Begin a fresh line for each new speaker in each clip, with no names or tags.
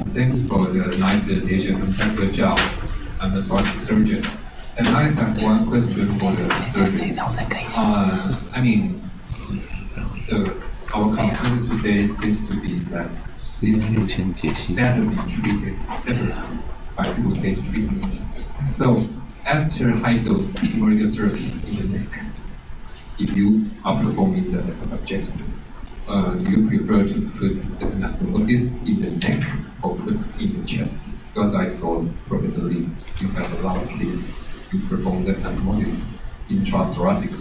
Thanks for the nice presentation and good job. I'm a thoracic surgeon. And I have one question for the surgeons. Our concern today seems to be that this case better be treated separately by two-stage treatment. So after high-dose chemotherapy in the neck, if you are performing the subjective, do you prefer to put the anastomosis in the neck or put in the chest? Because I saw Professor Lee, you have a lot of cases, you perform the anastomosis intrathoracic,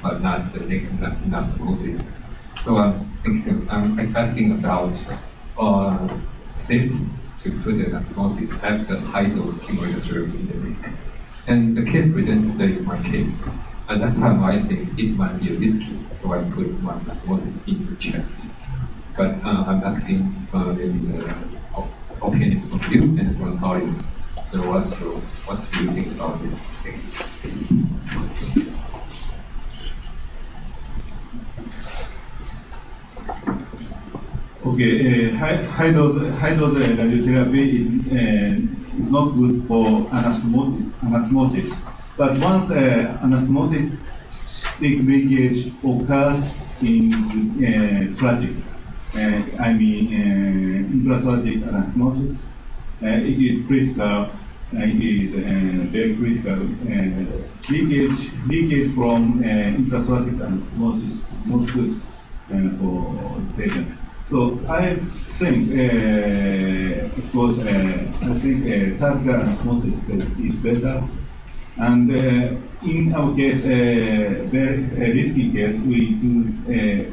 but not the neck anastomosis. So I'm asking about safety to put the anastomosis after high-dose chemotherapy in the neck. And the case presented today is my case. At that time, I think it might be risky, so I put my anastomosis in the chest. But I'm asking maybe the opinion from you and from the audience. So what do you think about this?
Okay, high-dose radiotherapy is not good for anastomosis. But once anastomotic leakage occurs in thoracic, intrathoracic anastomosis, it is critical. It is very critical. Leakage from intrathoracic anastomosis is not good for the patient. So I think, of course, surgical anastomosis is better. And in our case, very risky case, we do the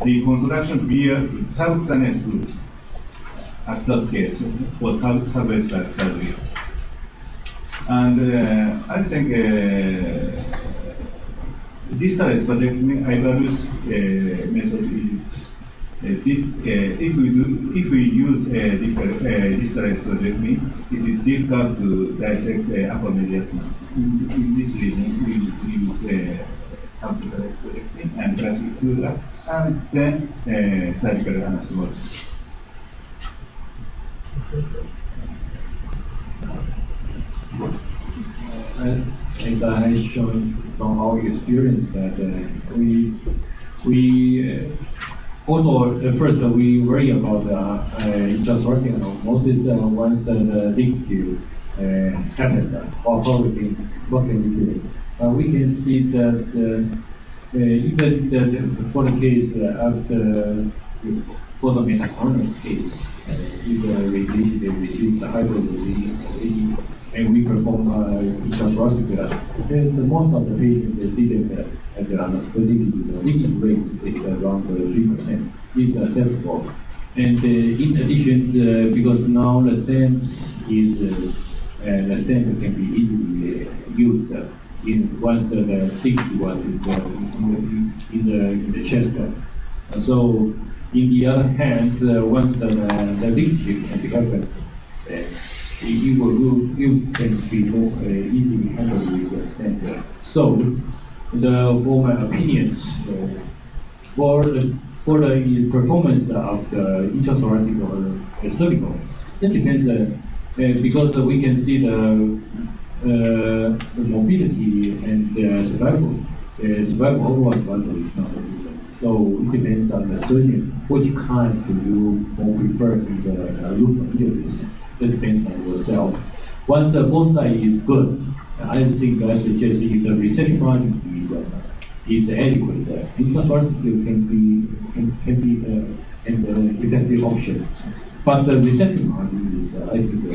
reconstruction via subcutaneous route at that case for subvascular surgery. And I think distal hysterectomy method is if we use distal hysterectomy, it is difficult to dissect upper mediastinum. In this reason, we use subcutaneous hysterectomy and plastic cura, and then surgical anastomosis.
As I have shown from our experience that we also first we worry about intrathoracic anastomosis once the leakage happened. What can we do? We can see that even for the case after for the metacardial case, if they received the hydrogen and we perform intrathoracic, then most of the patients didn't have the anastomotic leakage rate is around 3%. It's acceptable. And in addition, because now the stent can be easily used once the leakage was in the chest. So, in the other hand, once the leakage can be happened, you can be more easily handled with the stent. So, for my opinions, for the performance of the intrathoracic or cervical, it depends because we can see the mobility and survival. Overall survival is not a problem. So it depends on the surgeon which kind do you more prefer in the root materials. It depends on yourself. Once both sides is good, I think I suggest if the resection margin is adequate, intrathoracic can be an effective option. But the resection margin is, I think, is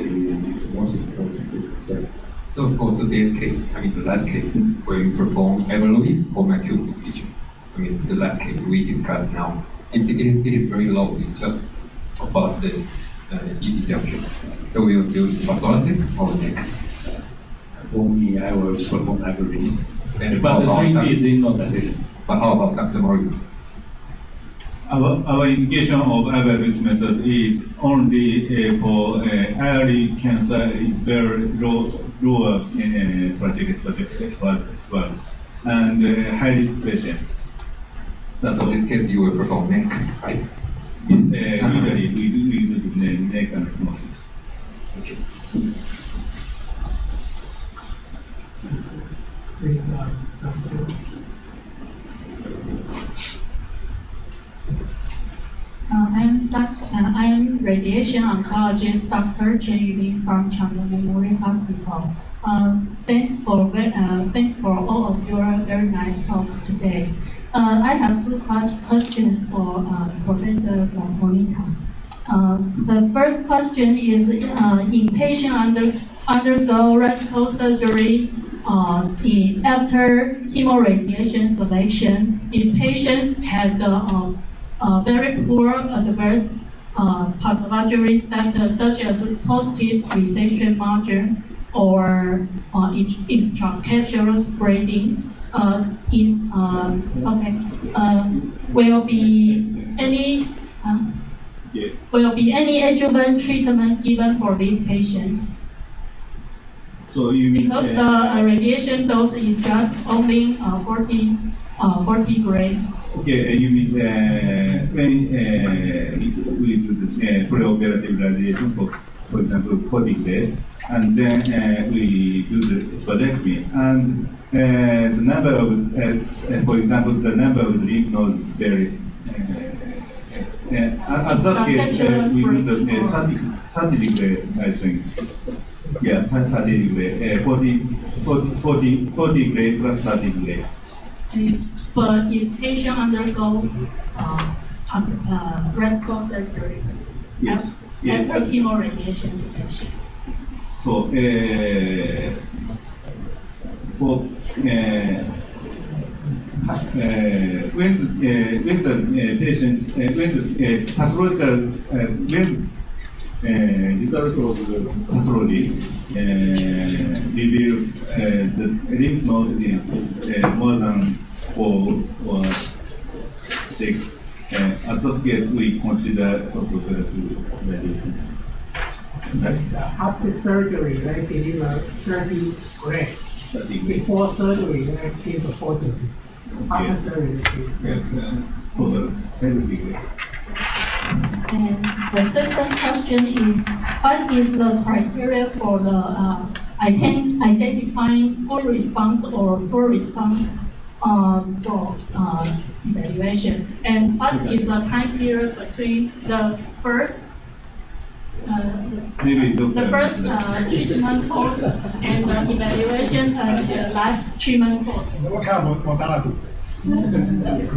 the most important.
So for today's case, the last case, where you perform Everlois or Mercury procedure, the last case we discussed now, it is very low. It's just about the easy junction. So we will do thoracic or neck.
For me, I will perform Everlois.
But
the 3P is not decision.
But how about Dr. Mori?
Our indication of Everlois method is only for early cancer is very lower in thoracic esophagus and high risk patients. That's
So in this case, you will perform neck, right?
Usually we do use neck anastomosis.
Okay.
Please, Dr.
I'm radiation oncologist Dr. Chen Yulin from Chang'e Memorial Hospital. Thanks for all of your very nice talk today. I have two questions for Professor Bonita. The first question is: in patient undergo radical surgery after chemoradiation selection, if patients had very poor adverse pathology status such as positive resection margins or extracapsular spreading, will be any adjuvant treatment given for these patients?
So you mean
because the radiation dose is just only 40 gray.
Okay, you mean when we do the preoperative radiation, for example, 40 gray, and then we do the splenectomy, and the number of, for example, the number of lymph nodes is very. At that case, we do the 30 degree, I think. Yeah, 30 degree, 40 degree plus 30 degree.
But if patient undergo radical surgery
Yes.
after chemoradiation selection.
So for when the patient when the pathological result of the pathology reveal the lymph node is more than 4 or 6. At that case, we consider postoperative radiation.
After surgery, they deliver 30 gray.
30 gray.
Before surgery, they give 40. After surgery,
For the 70 gray.
And the second question is, what is the criteria for the identifying poor response or poor response for evaluation? And what is the time period between the first treatment course and the evaluation and the last treatment course?
What kind of modality?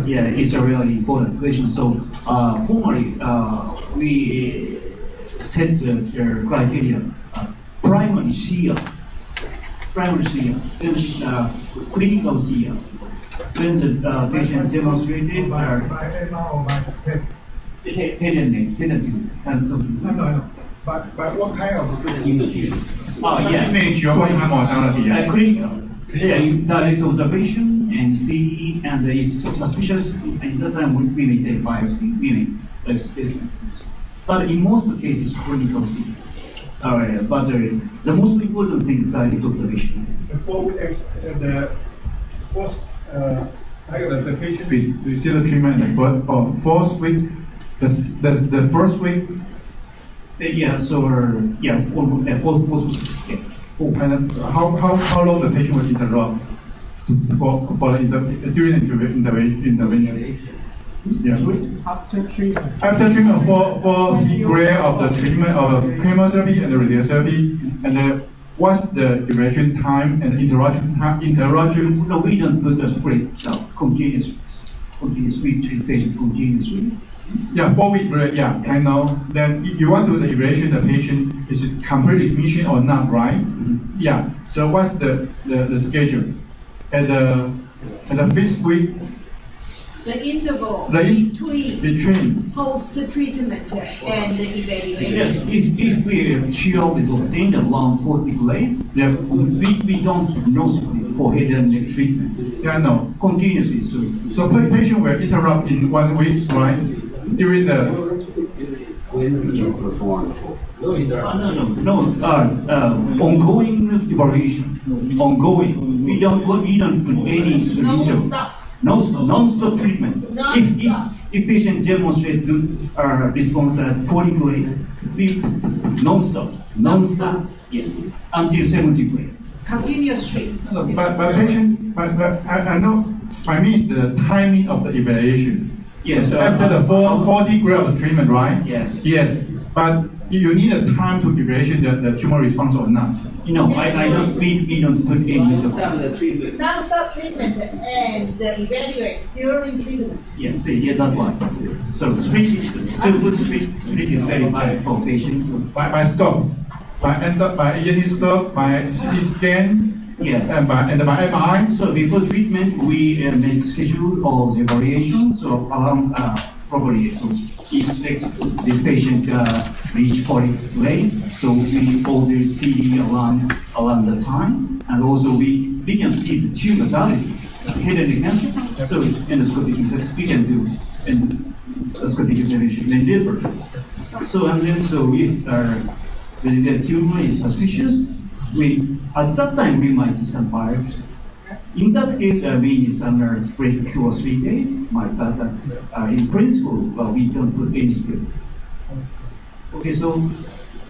Yeah, it's a really important question. So, formally, we set the criteria primary CR, then clinical CR. When the patient demonstrated
By MR or by SPEC?
head and neck.
No. But what kind of
Image. Yeah.
Image of what kind of modality?
Clinical. Yeah, direct observation and see, and it's suspicious. And that time we may take biopsy, meaning but in most cases, clinical see. But the most important thing is direct observation.
the first the patient
Receive the treatment in the fourth week, the first week.
Yeah, so almost yeah.
And how long the patient will interrupt during the intervention? Yeah.
after treatment.
After treatment, for degree of the treatment of chemotherapy and radiotherapy, and what's the duration time and interruption?
No, we don't put a split. No, continuous. We treat patient continuously.
Yeah, 4 week break. Yeah, I know. Then you want to evaluate the patient is complete remission or not, right?
Mm-hmm.
Yeah. So what's the schedule? At the fifth week.
The interval
Between
post-treatment and the evaluation.
Yes, if we shield is obtained around 40 days,
Yeah.
we don't know for head and neck treatment.
Yeah, no.
Continuously.
So patient will interrupt in 1 week, right? During the
ongoing evaluation. Ongoing. We don't put any
No
interval.
stop.
non-stop treatment. If patient demonstrate good response at 40 days, we non-stop, yes, until 70 days.
Continuous treatment.
But patient, I know, by me is the timing of the evaluation.
Yes.
After the 40 grade of treatment, right?
Yes.
Yes. But you need a time to evaluate the tumor response or not.
No, I don't. We don't put any.
Non-stop treatment and evaluate during treatment.
Yeah, that's why. So street is very bad for patients.
By stop, by ENT stop, by CT scan,
Yes.
and by MRI.
So before treatment, we make schedule of the evaluation. So around probably so expect this patient reach 40 weight. So we order CD around the time, and also we can see the tumor modality, head and neck cancer. So endoscopic we can do endoscopic examination may differ. So and then so if residual tumor is suspicious, we at that time we might do some biopsy. In that case, we need some spread 2 or 3 days. But in principle, we don't put any spread. Okay, so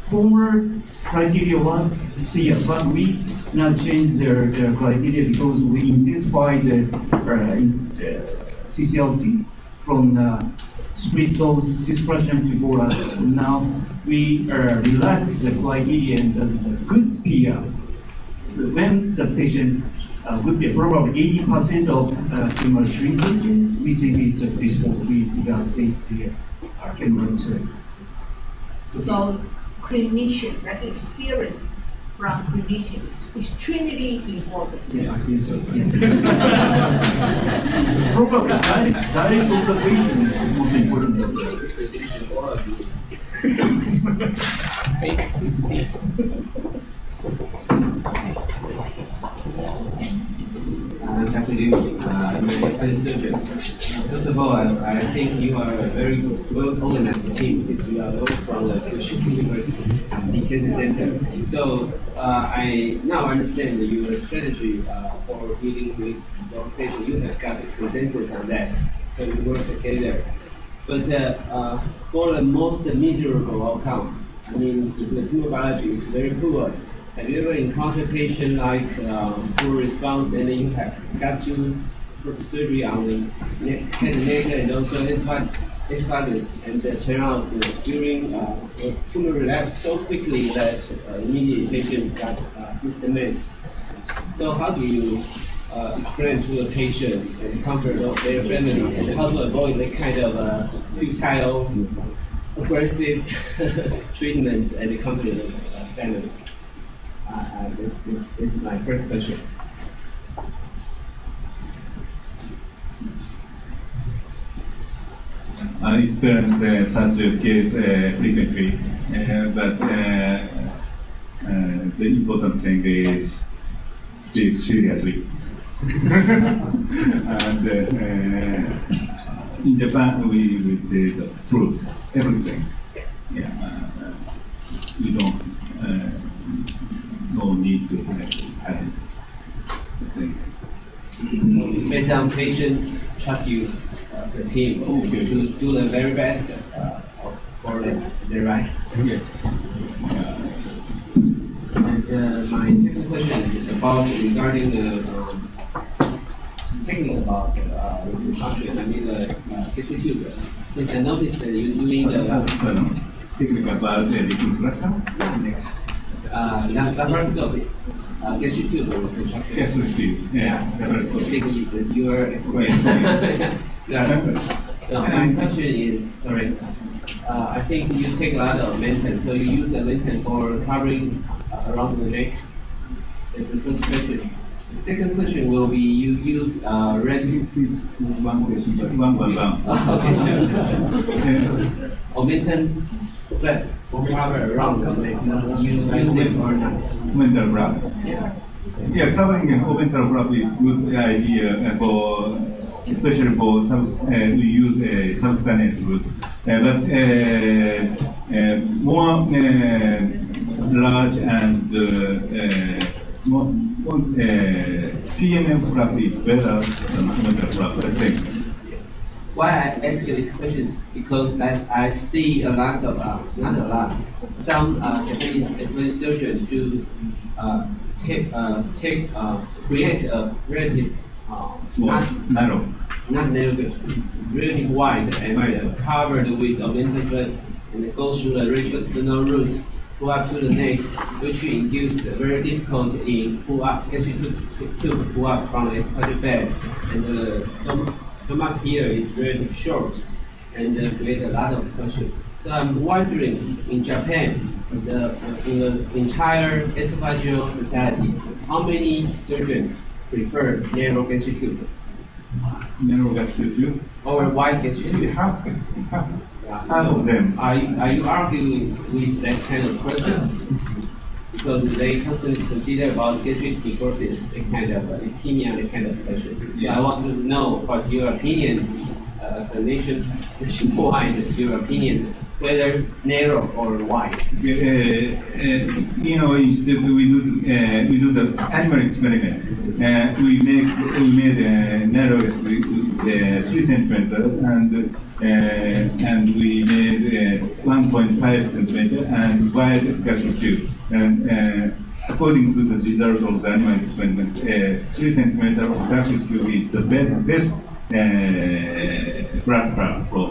former criteria was CF, but we now change their criteria because we intensify the CCLP from split dose cisplatin to borax. Now we relax the criteria and the good PR. When the patient would be probably 80% of tumor shrinkages, we think it's a peaceful. We got safety can run to.
So clinician, like experiences from clinicians, is extremely important.
Yeah, I think so. Probably direct observation is the most important.
Dr. Liu, you're an excellent surgeon. First of all, I think you are a very well-organized team since we are all from the University Cancer Center. So I now understand your strategy for dealing with those patients. You have got a consensus on that, so we work together. But for the most miserable outcome, I mean, if the tumor biology is very poor, have you ever encountered a patient like poor response and then you have got to put surgery on the head and neck and also esophagus and turn out during tumor relapse so quickly that immediately patient got histamines. So how do you explain to a patient and comfort of their family and how to avoid that kind of futile, aggressive treatment and the comfort of the family? This is my first question.
I experience such a case frequently, but the important thing is speak seriously. And in Japan, we say the truth, everything. Yeah, we don't. No need to have the thing.
So based on patient trust you as a team to do the very best for them. Is that right?
Yes.
And my second question is about regarding the technique about reconstruction. I mean the tissue tube. Since I noticed that you're doing the
technique about the reconstruction.
next. Laparoscopy, tissue tube reconstruction.
Yes, yeah.
Technique is your experience. My question is, sorry, I think you take a lot of maintenance, so you use the maintenance for covering around the neck. That's the first question. The second question will be you use
One question.
Okay. Omentan flat for cover around the neck. You use it or not?
Mental wrap. Yeah, covering mental wrap is good idea for, especially for we use subcutaneous route. But more large and more PMM flap is better than mathematical flap, I think.
Why I ask you this question is because I see a lot of, not a lot, some Japanese aesthetic surgeons to create a relative,
Narrow.
not narrow, it's really wide and covered with augmented blood and go through the retrosternal route, pull up to the neck, which induced very difficult in pull up, to pull up from the esophageal bed. And the stomach here is really short and create a lot of pressure. So I'm wondering, in Japan, in the entire esophageal society, how many surgeons prefer narrow gastric tube
Narrow gastric tube.
or wide gastric tube?
Half of them.
Are you arguing with that kind of question? Because they constantly consider about gastric necrosis, the kind of ischemia, the kind of pressure. So I want to know what's your opinion as a nationwide, your opinion, whether narrow or wide.
Instead we do the animal experiment. We made a narrow with 3 centimeter and we made 1.5 centimeter and wide gastric tube. And according to the result of the animal experiment, 3 centimeter of gastric tube is the best blood flow.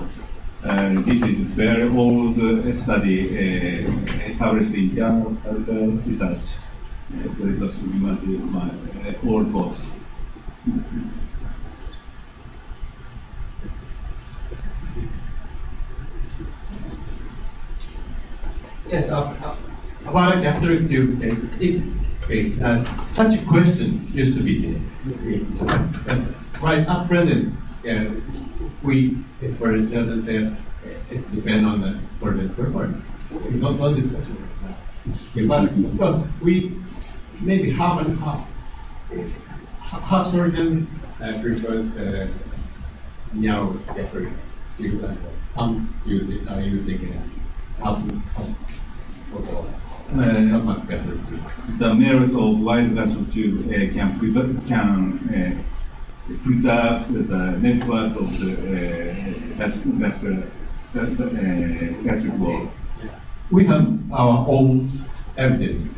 This is very old study published in Journal of Research. So it's a old books.
Yes, about a gastric tube, such a question used to be right at present. We, as far as sales and sales, it's depend on the sort of performance. We don't know this question right now. But we maybe half and half. Half surgeon prefers narrow gastric tube, and some using some gastric tube.
The merit of wide gastric tube can preserve the network of the gastric wall.
We have our own evidence,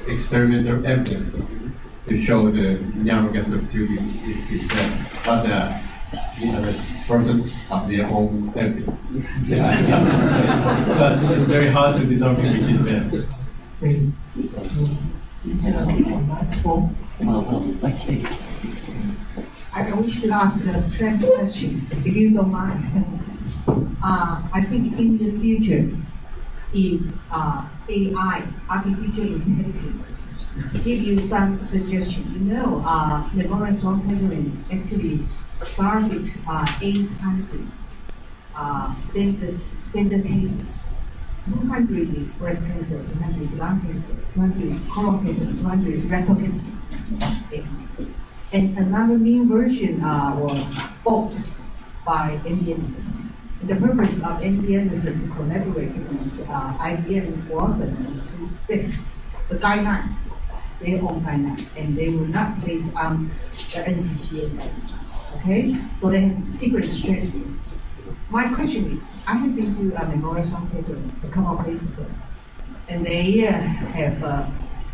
experimental evidence, to show the narrow gastric tube is there. But the other person have their own evidence. But it's very hard to determine which is there.
I wish to ask a strange question, if you don't mind. I think in the future, if AI, artificial intelligence, give you some suggestion, memory strong patterning actually started 800 standard cases. 200 is breast cancer, 200 is lung cancer, 200 is colon cancer, 200 is rectal cancer. And another new version was bought by MD Anderson. The purpose of MD Anderson to collaborate with IBM Watson is to set the guideline, their own guideline, and they will not based on the NCCN guideline. Okay, so they have different strategy. My question is, I have been to a memorial paper a couple of days ago, and they have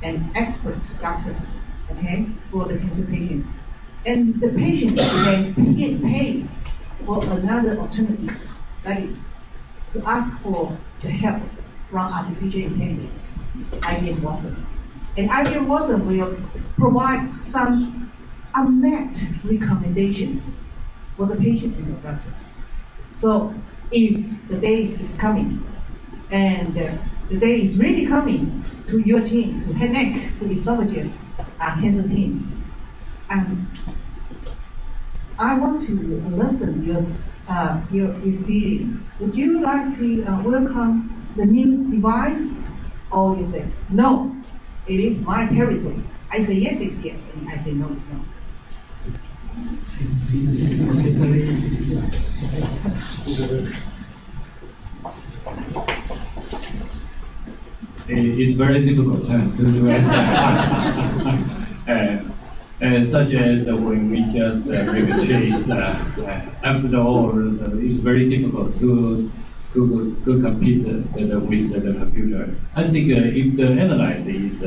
an expert doctors, okay, for the cancer patient, and the patient can get paid for another alternatives, that is, to ask for the help from artificial intelligence, IBM Watson. And IBM Watson will provide some unmet recommendations for the patient and the doctors. So if the day is coming, and the day is really coming to your team, to connect to esophageal cancer teams, I want to listen your feeling. Would you like to welcome the new device, or you say no? It is my territory. I say yes, it's yes, and I say no, it's no.
It's very difficult to answer. such as when we just make a trace. After all, it's very difficult to compete with the computer. I think if the analysis is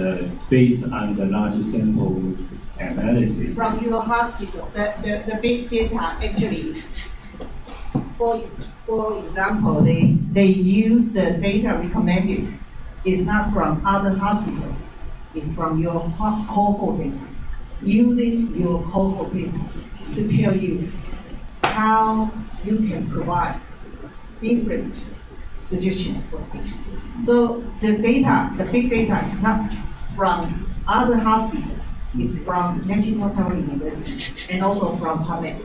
based on the large sample analysis.
From your hospital, the big data actually, for example, they use the data recommended. It's not from other hospitals. It's from your cohort data. Using your cohort data to tell you how you can provide different suggestions for patients. So the data, the big data is not from other hospitals. It's from National Health University and also from PubMed.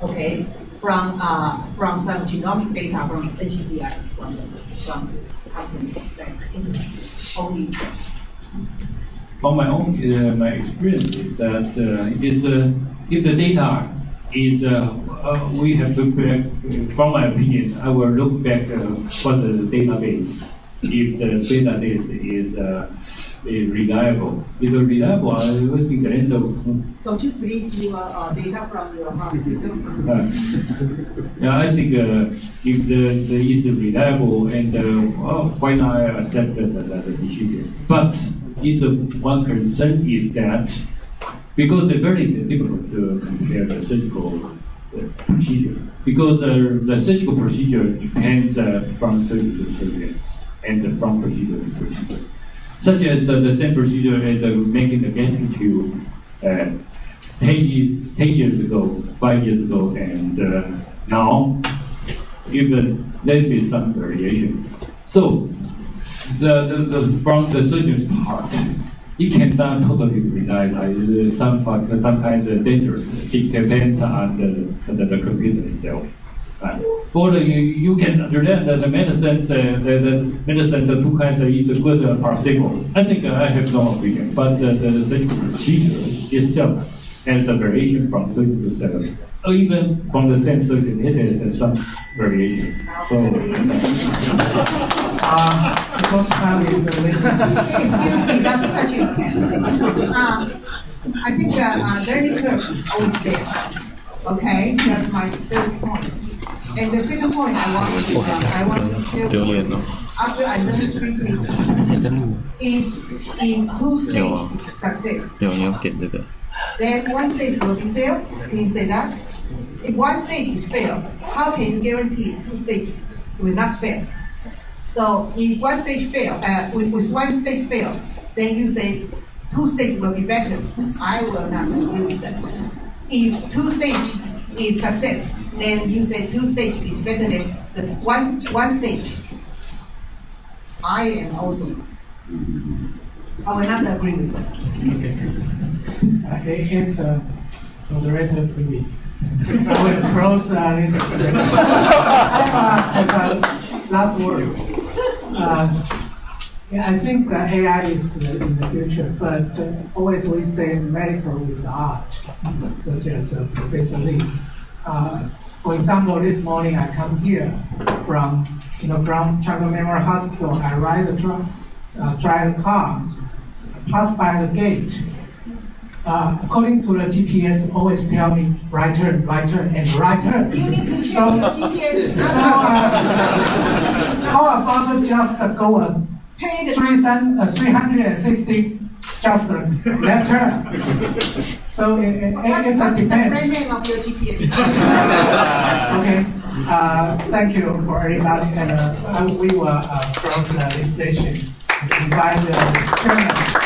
Okay, from some genomic data from NCBI, from company that only.
From my own my experience is that if the data is we have to look back. From my opinion, I will look back for the database. If the database is reliable, if it's reliable, I will think there is a.
Don't you believe your data from your hospital?
Yeah, I think if the is reliable and why not accept the decision? But one concern is that because it's very difficult to compare the surgical procedure, because the surgical procedure depends from surgeon to surgeon and from procedure to procedure. Such as the same procedure as making the gastric tube 10 years ago, 5 years ago, and now, even there may be some variation. So, from the surgeon's part, it cannot totally rely on sometimes dangerous. It depends on the computer itself. For you can learn the medicine, the medicine, the two kinds is good possible. I think I have no opinion, but the surgical procedure itself has a variation from surgeon to surgeon, or even from the same surgeon, it has some variation. So.
Because time is
Excuse me, that's question again. I think learning curve is always there. Okay, that's my first point. And the second point I want to tell you, after I learned 3 cases, if in 2 stages is success, then 1 stage will be failed. Can you say that? If 1 stage is failed, how can you guarantee 2 stages will not fail? So if 1 stage fail, with 1 stage fail, then you say 2 stages will be better. I will not agree with that. If 2 stage is success, then you say 2 stage is better than the one stage. I am also. I will not agree with that.
Okay, it's moderator privilege. I will close this. I have last words. I think that AI is in the future, but always we say medical is art, such as Professor Lee. For example, this morning I come here from Chicago Memorial Hospital. I ride drive the car, pass by the gate. According to the GPS, always tell me right turn, and right turn.
You need to check your GPS.
How about just go 360 just left turn? So it's a
What's the
depends.
brand name of your GPS?
Okay. Thank you for everybody, and we will close this session. Invite the chairman.